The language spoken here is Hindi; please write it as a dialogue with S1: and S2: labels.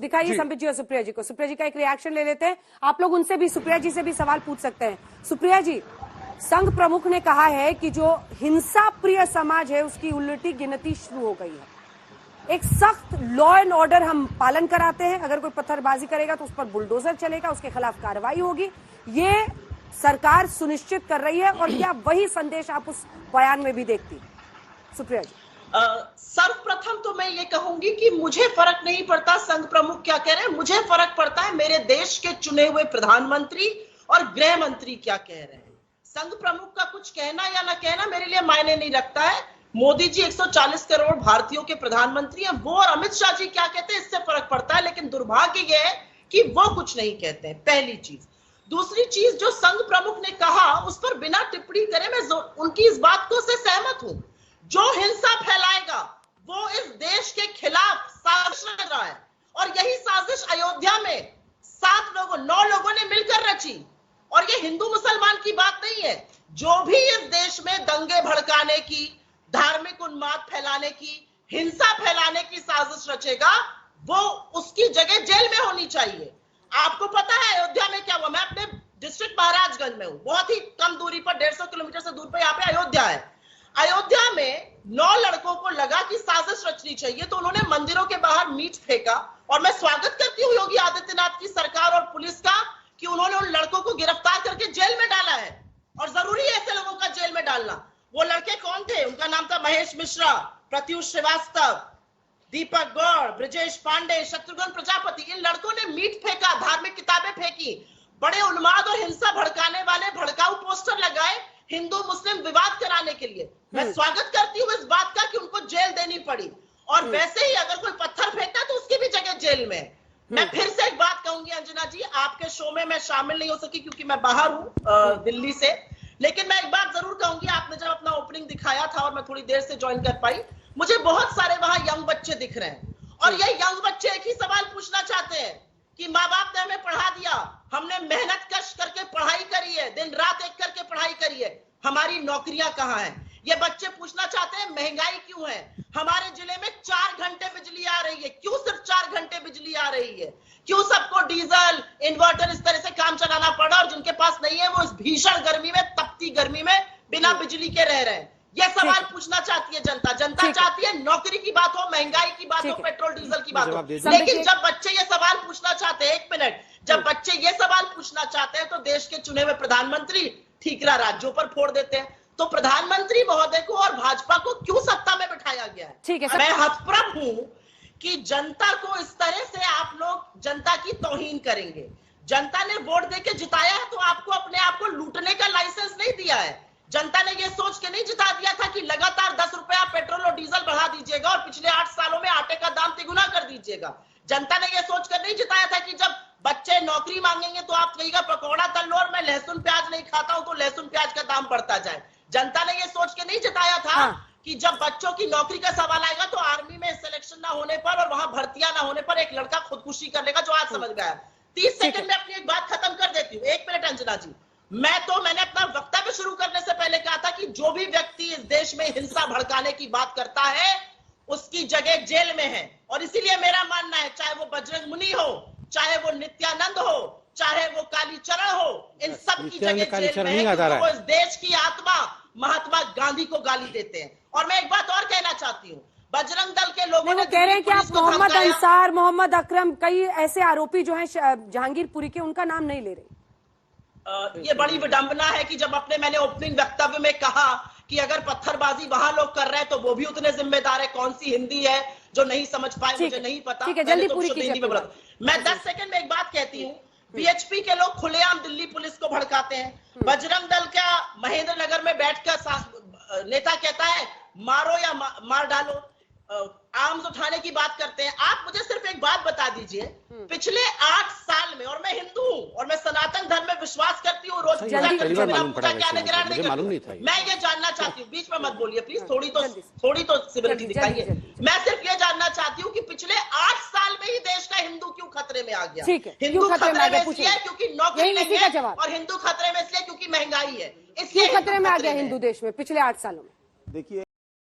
S1: दिखाइए संबित जी और सुप्रिया जी को। सुप्रिया जी का एक रिएक्शन ले लेते हैं, आप लोग उनसे भी, सुप्रिया जी से भी सवाल पूछ सकते हैं। सुप्रिया जी, संघ प्रमुख ने कहा है कि जो हिंसा प्रिय समाज है उसकी उल्टी गिनती शुरू हो गई है। एक सख्त लॉ एंड ऑर्डर हम पालन कराते हैं, अगर कोई पत्थरबाजी करेगा तो उस पर बुलडोजर चलेगा, उसके खिलाफ कार्रवाई होगी, ये सरकार सुनिश्चित कर रही है। और क्या वही संदेश आप उस बयान में भी देखती? सुप्रिया जी।
S2: सर्वप्रथम तो मैं ये कहूंगी कि मुझे फर्क नहीं पड़ता संघ प्रमुख क्या कह रहे हैं, मुझे फर्क पड़ता है मेरे देश के चुने हुए प्रधानमंत्री और गृह मंत्री क्या कह रहे हैं। संघ प्रमुख का कुछ कहना या ना कहना मेरे लिए मायने नहीं रखता है। मोदी जी 140 करोड़ भारतीयों के प्रधानमंत्री हैं, वो और अमित शाह जी क्या कहते हैं इससे फर्क पड़ता है। लेकिन दुर्भाग्य यह है कि वो कुछ नहीं कहते हैं, पहली चीज। दूसरी चीज, जो संघ प्रमुख ने कहा उस पर बिना टिप्पणी करे मैं उनकी इस बात को से सहमत हूं। जो हिंसा फैलाएगा वो इस देश के खिलाफ साजिश कर रहा है, और यही साजिश अयोध्या में 9 लोगों ने मिलकर रची। और ये हिंदू मुसलमान की बात नहीं है, जो भी इस देश में दंगे भड़काने की, धार्मिक उन्माद फैलाने की, हिंसा फैलाने की साजिश रचेगा वो उसकी जगह जेल में होनी चाहिए। आपको पता है अयोध्या में क्या हुआ? मैं अपने डिस्ट्रिक्ट महाराजगंज में हूं, बहुत ही कम दूरी पर, 150 किलोमीटर से दूर पर यहाँ पे अयोध्या है। अयोध्या में 9 लड़कों को लगा कि साजिश रचनी चाहिए, तो उन्होंने मंदिरों के बाहर मीट फेंका। और मैं स्वागत करती हूँ योगी आदित्यनाथ की सरकार और पुलिस का कि उन्होंने उन लड़कों को गिरफ्तार करके जेल में डाला है, और जरूरी है ऐसे लोगों का जेल में डालना। वो लड़के कौन थे? उनका नाम था महेश मिश्रा, प्रत्युष श्रीवास्तव, दीपक गौड़, ब्रजेश पांडे, शत्रुघ्न प्रजापति। इन लड़कों ने मीट फेंका, धार्मिक किताबें फेंकी, बड़े उन्माद और हिंसा भड़काने वाले भड़काऊ पोस्टर लगाए हिंदू मुस्लिम विवाद कराने के लिए। मैं स्वागत करती हूँ इस बात का कि उनको जेल देनी पड़ी। और वैसे ही अगर कोई पत्थर फेंकता है तो उसकी भी जगह जेल में। मैं फिर से एक बात कहूंगी अंजना जी, आपके शो में मैं शामिल नहीं हो सकी क्योंकि मैं बाहर हूँ दिल्ली से, लेकिन मैं एक बात जरूर कहूंगी। आपने जब अपना ओपनिंग दिखाया था और मैं थोड़ी देर से ज्वाइन कर पाई, मुझे बहुत सारे वहां यंग बच्चे दिख रहे हैं, और ये यंग बच्चे एक ही सवाल पूछना चाहते हैं कि माँ बाप ने हमें पढ़ा दिया, हमने मेहनत कश करके पढ़ाई करी है, दिन रात एक करके पढ़ाई करी है, हमारी नौकरियां कहाँ हैं? ये बच्चे पूछना चाहते हैं महंगाई क्यों है? हमारे जिले में 4 घंटे बिजली आ रही है, क्यों सिर्फ 4 घंटे बिजली आ रही है? क्यों सबको डीजल, इन्वर्टर इस तरह से काम चलाना पड़ा, और जिनके पास नहीं है वो इस भीषण गर्मी में, तपती गर्मी में बिना बिजली के रह रहे हैं? ये सवाल पूछना चाहती है जनता। जनता चाहती है नौकरी की बात हो, महंगाई की बात हो, पेट्रोल डीजल की बात हो। लेकिन जब बच्चे ये सवाल पूछना चाहते हैं, एक मिनट, जब बच्चे ये सवाल पूछना चाहते हैं तो देश के चुने हुए प्रधानमंत्री ठीकरा राज्यों पर फोड़ देते हैं। तो प्रधानमंत्री महोदय को और भाजपा को क्यों सत्ता में बिठाया गया है? ठीक है, मैं हतप्रभ हूं कि जनता को इस तरह से आप लोग जनता की तौहीन करेंगे। जनता ने वोट देके जिताया है तो आपको अपने आप को लूटने का लाइसेंस नहीं दिया है। जनता ने यह सोच के नहीं जिता दिया था कि लगातार 10 रुपया पेट्रोल और डीजल बढ़ा दीजिएगा और पिछले 8 सालों में आटे का दाम तिगुना कर दीजिएगा। जनता ने यह सोच कर नहीं जिताया था कि जब बच्चे नौकरी मांगेंगे तो आप कहिएगा पकौड़ा तल लो और मैं लहसुन प्याज नहीं खाता हूं तो लहसुन प्याज का दाम बढ़ता जाए। जनता ने यह सोच के नहीं जिताया था कि जब बच्चों की नौकरी का सवाल आएगा तो आर्मी में सिलेक्शन ना होने पर और वहां भर्तियां ना होने पर एक लड़का खुदकुशी कर लेगा, जो आज समझ गया। 30 सेकंड में अपनी एक बात खत्म कर देती हूँ, 1 मिनट अंजना जी। मैंने अपना वक्तव्य शुरू करने से पहले कहा था कि जो भी व्यक्ति इस देश में हिंसा भड़काने की बात करता है उसकी जगह जेल में है। और इसीलिए मेरा मानना है, चाहे वो बजरंग मुनि हो, चाहे वो नित्यानंद हो, चाहे वो कालीचरण हो, इन सब की जगह जेल में है, क्योंकि वो इस देश की आत्मा महात्मा गांधी को गाली देते हैं। और मैं एक बात और कहना चाहती हूँ, बजरंग दल के लोगों ने
S1: कह रहे हैं कि आप मोहम्मद अंसार, मोहम्मद अकरम, कई ऐसे आरोपी जो हैं जहांगीरपुरी के, उनका नाम नहीं ले रहे।
S2: ये बड़ी विडंबना है कि जब मैंने ओपनिंग वक्तव्य में कहा कि अगर पत्थरबाजी वहां लोग कर रहे हैं तो वो भी उतने जिम्मेदार है। कौन सी हिंदी है जो नहीं समझ पाए मुझे नहीं पता।
S1: ठीक है, जल्दी पूरी
S2: हिंदी में बोला। मैं 10 सेकंड में एक बात कहती हूँ। बीएचपी के लोग खुलेआम दिल्ली पुलिस को भड़काते हैं। बजरंग दल का महेंद्र नगर में बैठकर नेता कहता है मारो या मार डालो, आर्म्स उठाने की बात करते हैं। आप मुझे सिर्फ एक बात बता दीजिए, पिछले 8 साल में, और मैं हिंदू हूँ और मैं सनातन धर्म में विश्वास करती हूँ, रोज पूजा करती हूँ, मैं ये जानना चाहती हूँ, बीच में मत बोलिए प्लीज, थोड़ी तो सिविलिटी दिखाइए। मैं सिर्फ ये जानना चाहती हूँ कि पिछले 8 साल में ही देश का हिंदू क्यों खतरे में आ गया? हिंदू खतरे में इसलिए क्योंकि नौकरी नहीं है, और हिंदू खतरे में इसलिए क्योंकि महंगाई है। इसलिए
S1: खतरे में आ गया हिंदू देश में पिछले 8 सालों में।
S3: देखिए